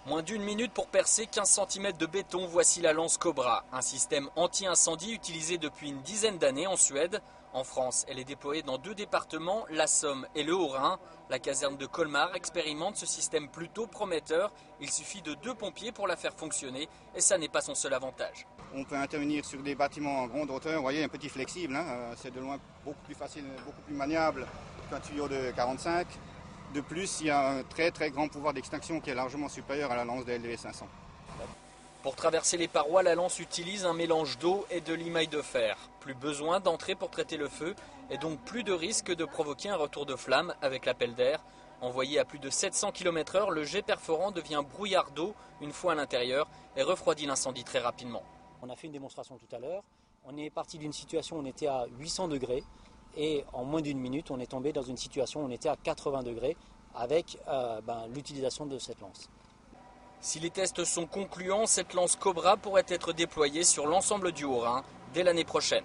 Moins d'une minute pour percer 15 cm de béton, voici la lance Cobra, un système anti-incendie utilisé depuis une dizaine d'années en Suède. En France, elle est déployée dans 2 départements, la Somme et le Haut-Rhin. La caserne de Colmar expérimente ce système plutôt prometteur. Il suffit de 2 pompiers pour la faire fonctionner et ça n'est pas son seul avantage. On peut intervenir sur des bâtiments en grande hauteur, vous voyez, un petit flexible, c'est de loin beaucoup plus facile, beaucoup plus maniable qu'un tuyau de 45. De plus, il y a un très grand pouvoir d'extinction qui est largement supérieur à la lance de LDV 500. Pour traverser les parois, la lance utilise un mélange d'eau et de limaille de fer. Plus besoin d'entrer pour traiter le feu et donc plus de risque de provoquer un retour de flamme avec l'appel d'air. Envoyé à plus de 700 km/h, le jet perforant devient brouillard d'eau une fois à l'intérieur et refroidit l'incendie très rapidement. On a fait une démonstration tout à l'heure. On est parti d'une situation où on était à 800 degrés et en moins d'une minute, on est tombé dans une situation où on était à 80 degrés avec l'utilisation de cette lance. Si les tests sont concluants, cette lance Cobra pourrait être déployée sur l'ensemble du Haut-Rhin dès l'année prochaine.